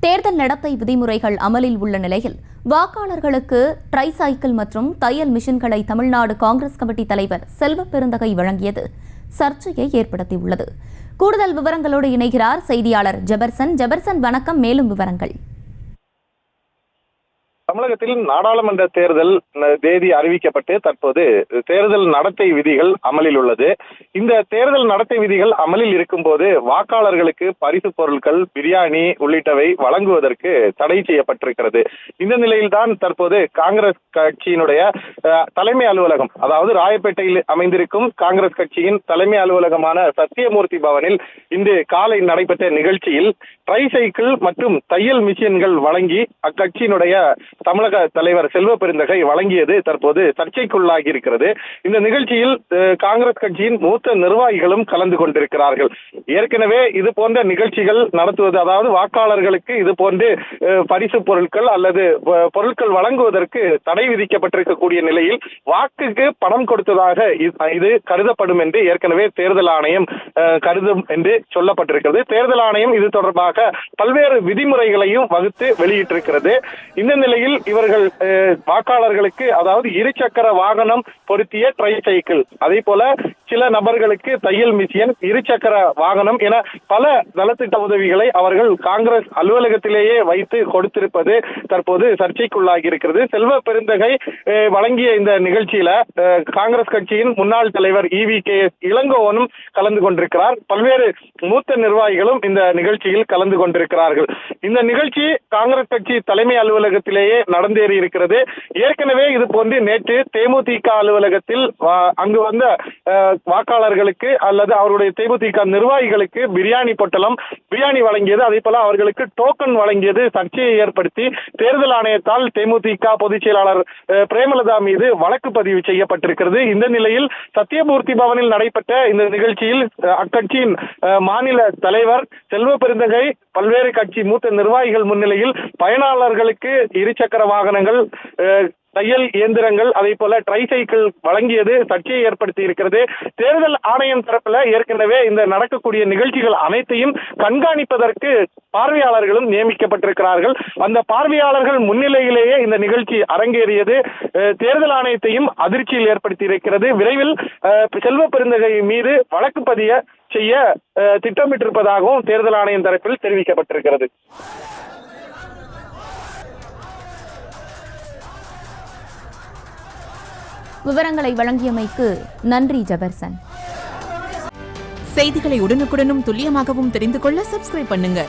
தேர்தல் நடத்தை விதிமுறைகள் அமலில் உள்ள நிலையில் வாக்காளர்களுக்கு ட்ரைசைக்கிள் மற்றும் தையல் மிஷின்களை தமிழ்நாடு காங்கிரஸ் கமிட்டி தலைவர் செல்வ பெருந்தகை வழங்கியது சர்ச்சையை ஏற்படுத்தியுள்ளது. கூடுதல் விவரங்களோடு இணைகிறார் செய்தியாளர் ஜெபர்சன். ஜெபர்சன், வணக்கம். மேலும் விவரங்கள். தமிழகத்தில் நாடாளுமன்ற தேர்தல் தேதி அறிவிக்கப்பட்டு தற்போது தேர்தல் நடத்தை விதிகள் அமலில் உள்ளது. இந்த தேர்தல் நடத்தை விதிகள் அமலில் இருக்கும் போது வாக்காளர்களுக்கு பரிசு பொருட்கள், பிரியாணி உள்ளிட்டவை வழங்குவதற்கு தடை செய்யப்பட்டிருக்கிறது. இந்த நிலையில்தான் தற்போது காங்கிரஸ் கட்சியினுடைய தலைமை அலுவலகம், அதாவது ராயப்பேட்டையில் அமைந்திருக்கும் காங்கிரஸ் கட்சியின் தலைமை அலுவலகமான சத்தியமூர்த்தி பவனில் இன்று காலை நடைபெற்ற நிகழ்ச்சியில் ட்ரைசைக்கிள் மற்றும் தையல் மிஷின்கள் வழங்கி அக்கட்சியினுடைய தமிழக தலைவர் செல்வ பெருந்தகை வழங்கியது தற்போது சர்ச்சைக்குள்ளாகி இருக்கிறது. இந்த நிகழ்ச்சியில் காங்கிரஸ் கட்சியின் மூத்த நிர்வாகிகளும் கலந்து கொண்டிருக்கிறார்கள். ஏற்கனவே இது போன்ற நிகழ்ச்சிகள் நடத்துவது, அதாவது வாக்காளர்களுக்கு இது போன்று பரிசு பொருட்கள் அல்லது பொருட்கள் வழங்குவதற்கு தடை விதிக்கப்பட்டிருக்கக்கூடிய நிலையில் வாக்குக்கு பணம் கொடுத்ததாக இது கருதப்படும் என்று ஏற்கனவே தேர்தல் ஆணையம் கருதும் என்று சொல்லப்பட்டிருக்கிறது. தேர்தல் ஆணையம் இது தொடர்பாக பல்வேறு விதிமுறைகளையும் வகுத்து வெளியிட்டிருக்கிறது. இந்த நிலையில் இவர்கள் வாக்காளர்களுக்கு, அதாவது இருசக்கர வாகனம் பொருத்திய ட்ரைசைக்கிள், அதே போல சில நபர்களுக்கு தையல் மிஷின், இருசக்கர வாகனம் என பல நலத்திட்ட உதவிகளை அவர்கள் காங்கிரஸ் அலுவலகத்திலேயே வைத்து கொடுத்திருப்பது தற்போது சர்ச்சைக்குள்ளாகி இருக்கிறது. செல்வ பெருந்தகை வழங்கிய இந்த நிகழ்ச்சியில காங்கிரஸ் கட்சியின் முன்னாள் தலைவர் EVKS இளங்கோவனும் கலந்து கொண்டிருக்கிறார். பல்வேறு மூத்த நிர்வாகிகளும் இந்த நிகழ்ச்சியில் கலந்து கொண்டிருக்கிறார்கள். இந்த நிகழ்ச்சி காங்கிரஸ் கட்சி தலைமை அலுவலகத்திலேயே நடந்தேறி இருக்கிறது. ஏற்கனவே இது போன்று நேற்று தேமுதிக அலுவலகத்தில் அங்கு வந்த வாக்காளர்களுக்கு அல்லது அவருடைய தேமுதிக நிர்வாகிகளுக்கு பிரியாணி வழங்கியது, அதே போல அவர்களுக்கு டோக்கன் வழங்கியது சர்ச்சையை ஏற்படுத்தி தேர்தல் ஆணையத்தால் தேமுதிக பொதுச் செயலாளர் பிரேமலதா மீது வழக்கு பதிவு செய்யப்பட்டிருக்கிறது. இந்த நிலையில் சத்தியமூர்த்தி பவனில் நடைபெற்ற இந்த நிகழ்ச்சியில் அக்கட்சியின் மாநில தலைவர் செல்வ பெருந்தகை பல்வேறு கட்சி மூத்த நிர்வாகிகள் முன்னிலையில் பயனாளர்களுக்கு இருசக்கர வாகனங்கள், தையல் இயந்திரங்கள், அதே போல ட்ரைசைக்கிள் வழங்கியது சர்ச்சையை ஏற்படுத்தி இருக்கிறது. தேர்தல் ஆணையம் தரப்புல ஏற்கனவே இந்த நடக்கக்கூடிய நிகழ்ச்சிகள் அனைத்தையும் கண்காணிப்பதற்கு பார்வையாளர்களும் நியமிக்கப்பட்டிருக்கிறார்கள். அந்த பார்வையாளர்கள் முன்னிலையிலேயே இந்த நிகழ்ச்சி அரங்கேறியது தேர்தல் ஆணையத்தையும் அதிர்ச்சியில் ஏற்படுத்தி இருக்கிறது. விரைவில் செல்வ பெருந்தகை மீது வழக்கு பதிய செய்ய திட்டமிட்டிருப்பதாகவும் தேர்தல் ஆணையம் தரப்பில் தெரிவிக்கப்பட்டிருக்கிறது. விவரங்களை வழங்கியமைக்கு நன்றி ஜெபர்சன். செய்திகளை உடனுக்குடனும் துல்லியமாகவும் தெரிந்து கொள்ள சப்ஸ்கிரைப் பண்ணுங்க.